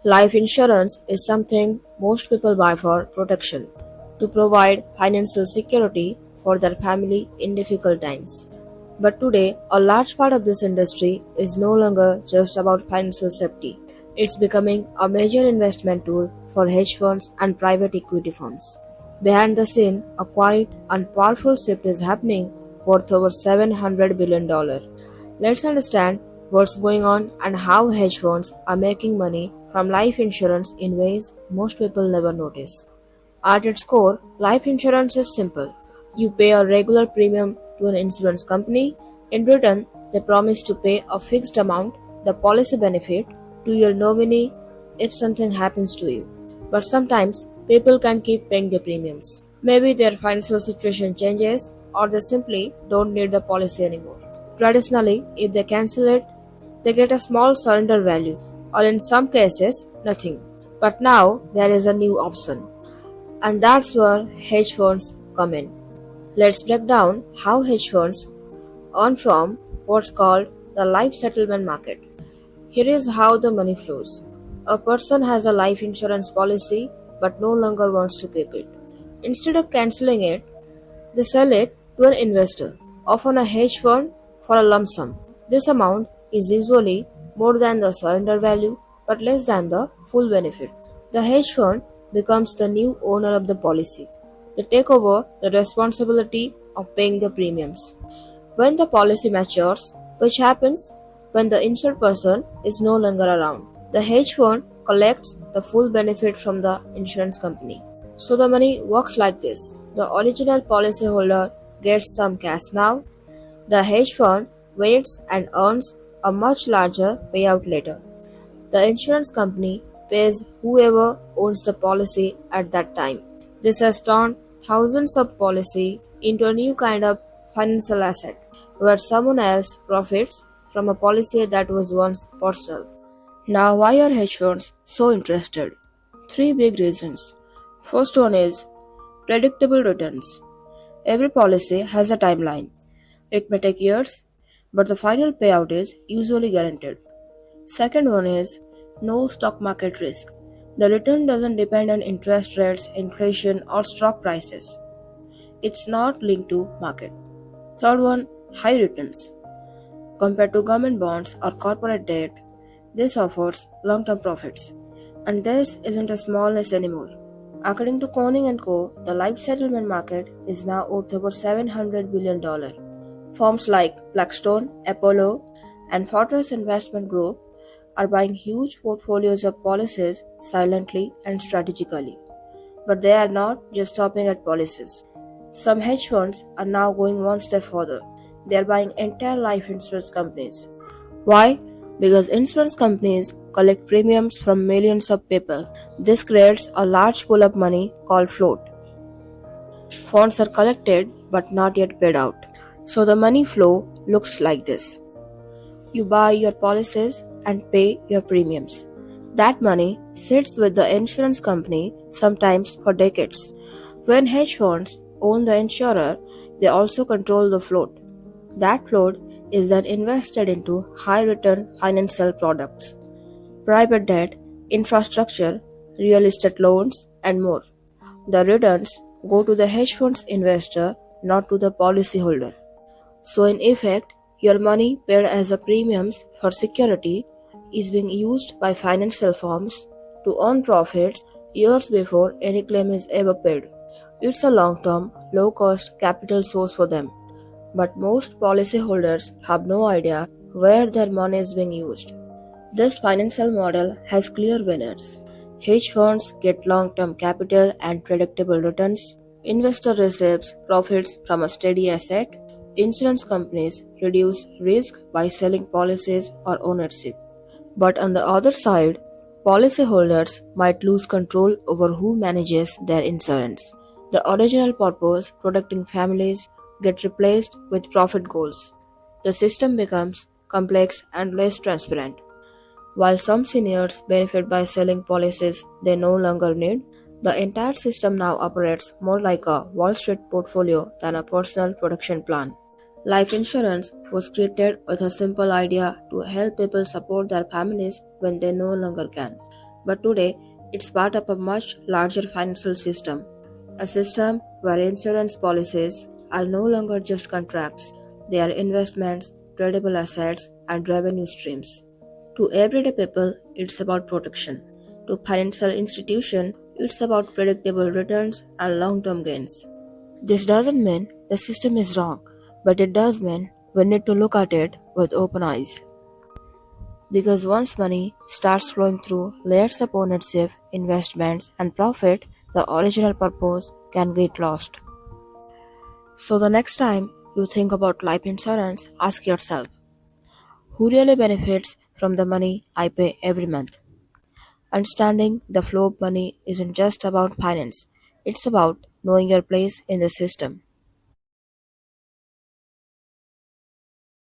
Life insurance is something most people buy for protection, to provide financial security for their family in difficult times. But today, a large part of this industry is no longer just about financial safety. It's becoming a major investment tool for hedge funds and private equity firms. Behind the scene, a quiet and powerful shift is happening worth over $700 billion. Let's understand what's going on and how hedge funds are making money from life insurance in ways most people never notice. At its core, life insurance is simple. You pay a regular premium to an insurance company. In return, they promise to pay a fixed amount, the policy benefit, to your nominee if something happens to you. But sometimes people can't keep paying the premiums. Maybe their financial situation changes or they simply don't need the policy anymore. Traditionally, if they cancel it, they get a small surrender value, or in some cases, nothing. But now there is a new option, and that's where hedge funds come in. Let's break down how hedge funds earn from what's called the life settlement market. Here is how the money flows. A person has a life insurance policy but no longer wants to keep it. Instead of canceling it, they sell it to an investor, often a hedge fund, for a lump sum. This amount is usually more than the surrender value but less than the full benefit. The hedge fund becomes the new owner of the policy. They take over the responsibility of paying the premiums. When the policy matures, which happens when the insured person is no longer around, the hedge fund collects the full benefit from the insurance company. So the money works like this. The original policyholder gets some cash now. The hedge fund waits and earns a much larger payout later. The insurance company pays whoever owns the policy at that time. This has turned thousands of policy into a new kind of financial asset, where someone else profits from a policy that was once personal. Now, why are hedge funds so interested? Three big reasons. First one is predictable returns. Every policy has a timeline. It may take years, but the final payout is usually guaranteed. Second one is no stock market risk. The return doesn't depend on interest rates, inflation, or stock prices. It's not linked to market. Third one, high returns. Compared to government bonds or corporate debt, this offers long-term profits. And this isn't a smallness anymore. According to Corning and Co., the life settlement market is now worth over $700 billion. Firms like Blackstone, Apollo, and Fortress Investment Group are buying huge portfolios of policies silently and strategically. But they are not just stopping at policies. Some hedge funds are now going one step further. They are buying entire life insurance companies. Why? Because insurance companies collect premiums from millions of people. This creates a large pool of money called float. Funds are collected but not yet paid out. So the money flow looks like this. You buy your policies and pay your premiums. That money sits with the insurance company sometimes for decades. When hedge funds own the insurer, they also control the float. That float is then invested into high return financial products, private debt, infrastructure, real estate loans, and more. The returns go to the hedge fund's investor, not to the policyholder. So, in effect, your money paid as a premiums for security is being used by financial firms to earn profits years before any claim is ever paid. It's a long term, low cost capital source for them. But most policyholders have no idea where their money is being used. This financial model has clear winners. Hedge funds get long term capital and predictable returns. Investor receives profits from a steady asset. Insurance companies reduce risk by selling policies or ownership. But on the other side, policyholders might lose control over who manages their insurance. The original purpose, protecting families, get replaced with profit goals. The system becomes complex and less transparent. While some seniors benefit by selling policies they no longer need, the entire system now operates more like a Wall Street portfolio than a personal protection plan. Life insurance was created with a simple idea to help people support their families when they no longer can. But today, it's part of a much larger financial system. A system where insurance policies are no longer just contracts, they are investments, tradable assets, and revenue streams. To everyday people, it's about protection. To financial institutions, it's about predictable returns and long-term gains. This doesn't mean the system is wrong, but it does mean we need to look at it with open eyes. Because once money starts flowing through layers of ownership, investments, and profit, the original purpose can get lost. So, the next time you think about life insurance, ask yourself, who really benefits from the money I pay every month? Understanding the flow of money isn't just about finance, it's about knowing your place in the system.